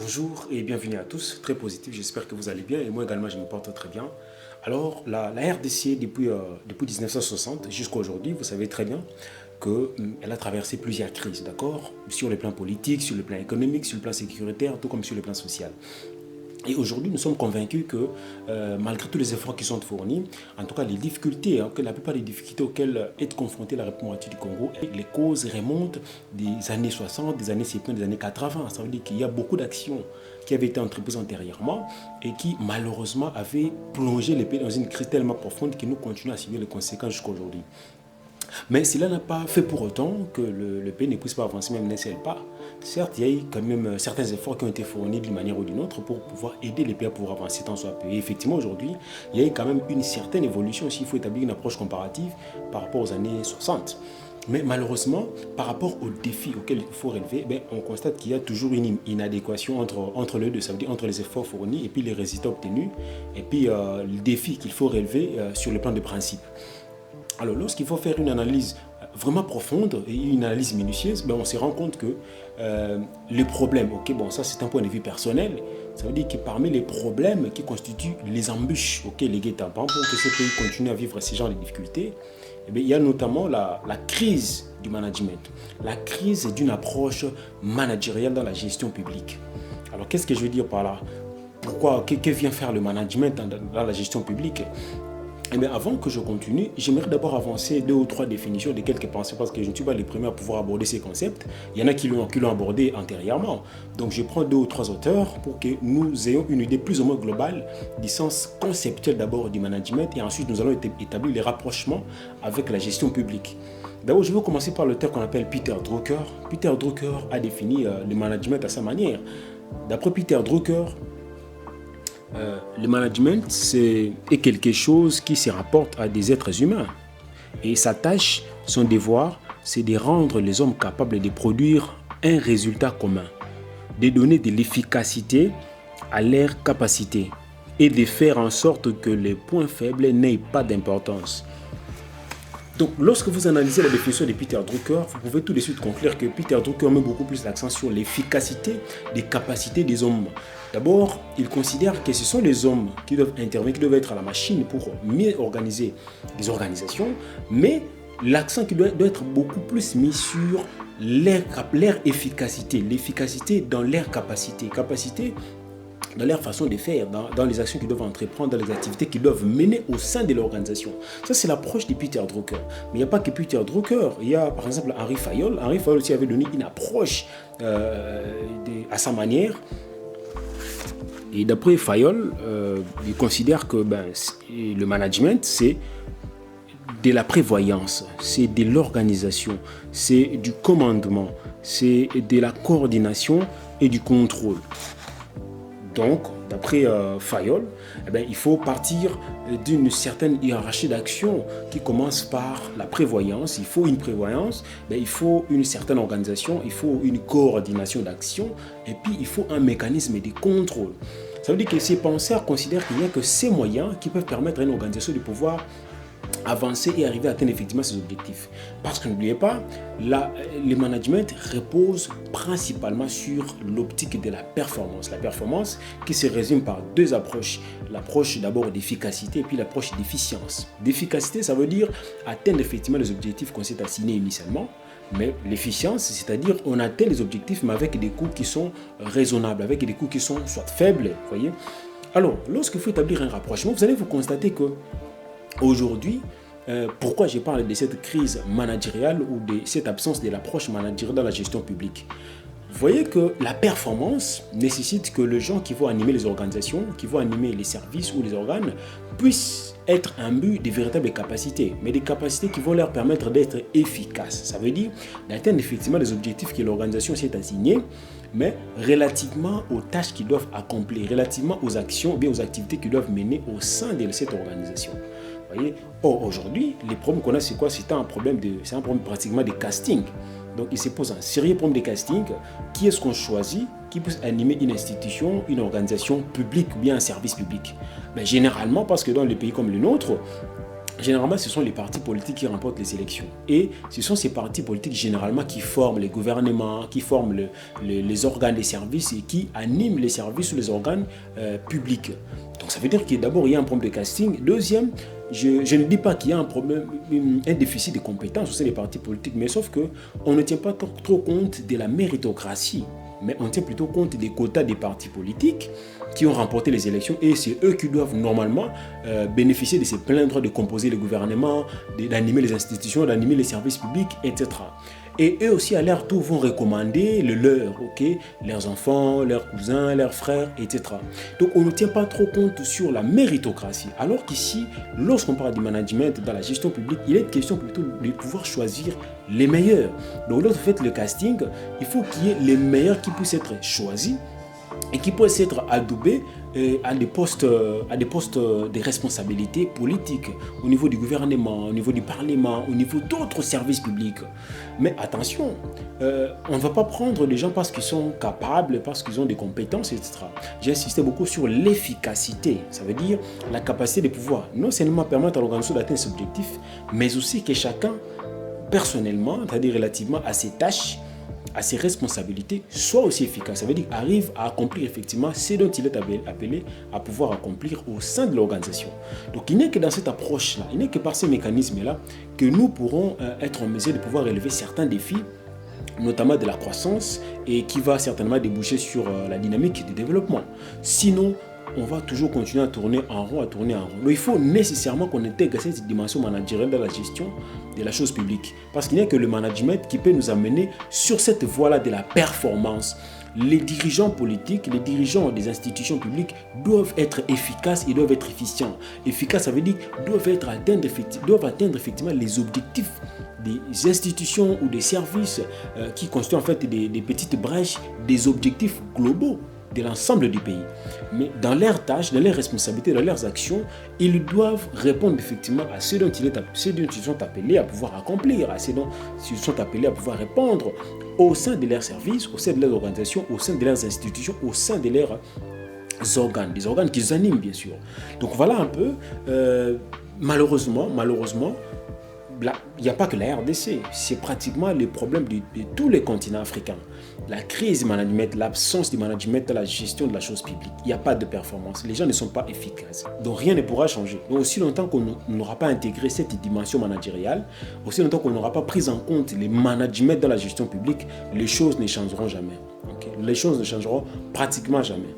Bonjour et bienvenue à tous, très positif, j'espère que vous allez bien et moi également je me porte très bien. Alors la RDC depuis 1960 jusqu'à aujourd'hui, vous savez très bien qu'elle a traversé plusieurs crises, d'accord? Sur le plan politique, sur le plan économique, sur le plan sécuritaire, tout comme sur le plan social. Et aujourd'hui, nous sommes convaincus que malgré tous les efforts qui sont fournis, en tout cas les difficultés, que la plupart des difficultés auxquelles est confrontée la République du Congo, les causes remontent des années 60, des années 70, des années 80. Ça veut dire qu'il y a beaucoup d'actions qui avaient été entreprises antérieurement et qui malheureusement avaient plongé le pays dans une crise tellement profonde que nous continuons à subir les conséquences jusqu'à aujourd'hui. Mais cela n'a pas fait pour autant que le pays ne puisse pas avancer, même d'un seul pas. Certes, il y a eu quand même certains efforts qui ont été fournis d'une manière ou d'une autre pour pouvoir aider les pays à pouvoir avancer tant soit peu. Et effectivement, aujourd'hui, il y a eu quand même une certaine évolution. S'il faut établir une approche comparative par rapport aux années 60. Mais malheureusement, par rapport aux défis auxquels il faut relever, on constate qu'il y a toujours une inadéquation entre les deux. Ça veut dire entre les efforts fournis et puis les résultats obtenus, et puis le défi qu'il faut relever sur le plan de principe. Alors, lorsqu'il faut faire une analyse vraiment profonde et une analyse minutieuse, on se rend compte que les problèmes, ça c'est un point de vue personnel, ça veut dire que parmi les problèmes qui constituent les embûches, les guet-apens pour que ce pays continue à vivre ce genre de difficultés, il y a notamment la crise du management, la crise d'une approche managériale dans la gestion publique. Alors, qu'est-ce que je veux dire par là? Que vient faire le management dans la gestion publique? Avant que je continue, j'aimerais d'abord avancer deux ou trois définitions de quelques pensées parce que je ne suis pas le premier à pouvoir aborder ces concepts. Il y en a qui l'ont abordé antérieurement. Donc je prends deux ou trois auteurs pour que nous ayons une idée plus ou moins globale du sens conceptuel d'abord du management et ensuite nous allons établir les rapprochements avec la gestion publique. D'abord, je vais commencer par l'auteur qu'on appelle Peter Drucker. Peter Drucker a défini le management à sa manière. D'après Peter Drucker, le management, c'est quelque chose qui se rapporte à des êtres humains. Et sa tâche, son devoir, c'est de rendre les hommes capables de produire un résultat commun, de donner de l'efficacité à leurs capacités et de faire en sorte que les points faibles n'aient pas d'importance. Donc, lorsque vous analysez la définition de Peter Drucker, vous pouvez tout de suite conclure que Peter Drucker met beaucoup plus l'accent sur l'efficacité des capacités des hommes. D'abord, il considère que ce sont les hommes qui doivent intervenir, qui doivent être à la machine pour mieux organiser les organisations, mais l'accent qui doit être beaucoup plus mis sur leur efficacité, l'efficacité dans leurs capacités. Dans leur façon de faire, dans les actions qu'ils doivent entreprendre, dans les activités qu'ils doivent mener au sein de l'organisation. Ça, c'est l'approche de Peter Drucker. Mais il n'y a pas que Peter Drucker. Il y a par exemple Henri Fayol. Henri Fayol aussi avait donné une approche à sa manière. Et d'après Fayol, il considère que le management, c'est de la prévoyance, c'est de l'organisation, c'est du commandement, c'est de la coordination et du contrôle. Donc, d'après Fayol, il faut partir d'une certaine hiérarchie d'action qui commence par la prévoyance. Il faut une prévoyance, il faut une certaine organisation, il faut une coordination d'action et puis il faut un mécanisme de contrôle. Ça veut dire que ces penseurs considèrent qu'il n'y a que ces moyens qui peuvent permettre à une organisation de pouvoir avancer et arriver à atteindre effectivement ses objectifs. Parce que n'oubliez pas, le management repose principalement sur l'optique de la performance. La performance qui se résume par deux approches. L'approche d'abord d'efficacité et puis l'approche d'efficience. D'efficacité, ça veut dire atteindre effectivement les objectifs qu'on s'est assignés initialement. Mais l'efficience, c'est-à-dire on atteint les objectifs mais avec des coûts qui sont raisonnables, avec des coûts qui sont soit faibles, voyez. Alors, lorsqu'il faut établir un rapprochement, vous allez vous constater que aujourd'hui, pourquoi je parle de cette crise managériale ou de cette absence de l'approche managériale dans la gestion publique? Vous voyez que la performance nécessite que les gens qui vont animer les organisations, qui vont animer les services ou les organes, puissent être imbus de véritables capacités, mais des capacités qui vont leur permettre d'être efficaces. Ça veut dire d'atteindre effectivement les objectifs que l'organisation s'est assignés, mais relativement aux tâches qu'ils doivent accomplir, relativement aux actions ou bien aux activités qu'ils doivent mener au sein de cette organisation. Voyez. Or, aujourd'hui, les problèmes qu'on a, c'est quoi? C'est un problème pratiquement de casting. Donc, il se pose un sérieux problème de casting. Qui est-ce qu'on choisit qui puisse animer une institution, une organisation publique ou bien un service public? Généralement, parce que dans les pays comme le nôtre, généralement, ce sont les partis politiques qui remportent les élections. Et ce sont ces partis politiques, généralement, qui forment les gouvernements, qui forment les organes des services et qui animent les services ou les organes publics. Donc, ça veut dire que d'abord, il y a un problème de casting. Deuxième, je ne dis pas qu'il y a un problème, un déficit de compétences au sein des partis politiques, mais sauf qu'on ne tient pas trop compte de la méritocratie, mais on tient plutôt compte des quotas des partis politiques qui ont remporté les élections et c'est eux qui doivent normalement bénéficier de ces pleins droits de composer le gouvernement, d'animer les institutions, d'animer les services publics, etc. Et eux aussi, à leur tour, vont recommander le leur, ok, leurs enfants, leurs cousins, leurs frères, etc. Donc, on ne tient pas trop compte sur la méritocratie. Alors qu'ici, lorsqu'on parle du management dans la gestion publique, il est question plutôt de pouvoir choisir les meilleurs. Donc, lorsque vous faites le casting, il faut qu'il y ait les meilleurs qui puissent être choisis et qui puissent être adoubés à des postes de responsabilité politique au niveau du gouvernement, au niveau du Parlement, au niveau d'autres services publics. Mais attention, on ne va pas prendre les gens parce qu'ils sont capables, parce qu'ils ont des compétences, etc. J'ai insisté beaucoup sur l'efficacité. Ça veut dire la capacité de pouvoir non seulement permettre à l'organisation d'atteindre ses objectifs, mais aussi que chacun, personnellement, c'est-à-dire relativement à ses tâches, à ses responsabilités, soit aussi efficace. Ça veut dire arrive à accomplir effectivement ce dont il est appelé à pouvoir accomplir au sein de l'organisation. Donc il n'est que dans cette approche-là, il n'est que par ces mécanismes-là que nous pourrons être en mesure de pouvoir relever certains défis, notamment de la croissance, et qui va certainement déboucher sur la dynamique du développement. Sinon, on va toujours continuer à tourner en rond, Donc, il faut nécessairement qu'on intègre cette dimension managériale dans la gestion de la chose publique. Parce qu'il n'y a que le management qui peut nous amener sur cette voie-là de la performance. Les dirigeants politiques, les dirigeants des institutions publiques doivent être efficaces et doivent être efficients. Efficaces, ça veut dire doivent atteindre effectivement les objectifs des institutions ou des services qui constituent en fait des petites brèches, des objectifs globaux de l'ensemble du pays. Mais dans leurs tâches, dans leurs responsabilités, dans leurs actions, ils doivent répondre effectivement à ce dont ils sont appelés à pouvoir accomplir, à ce dont ils sont appelés à pouvoir répondre au sein de leurs services, au sein de leurs organisations, au sein de leurs institutions, au sein de leurs organes, des organes qu'ils animent bien sûr. Donc voilà un peu, malheureusement, il n'y a pas que la RDC, c'est pratiquement le problème de tous les continents africains. La crise du management, l'absence du management dans la gestion de la chose publique. Il n'y a pas de performance, les gens ne sont pas efficaces. Donc rien ne pourra changer. Donc aussi longtemps qu'on n'aura pas intégré cette dimension managériale, aussi longtemps qu'on n'aura pas pris en compte les managements dans la gestion publique, les choses ne changeront jamais. Okay? Les choses ne changeront pratiquement jamais.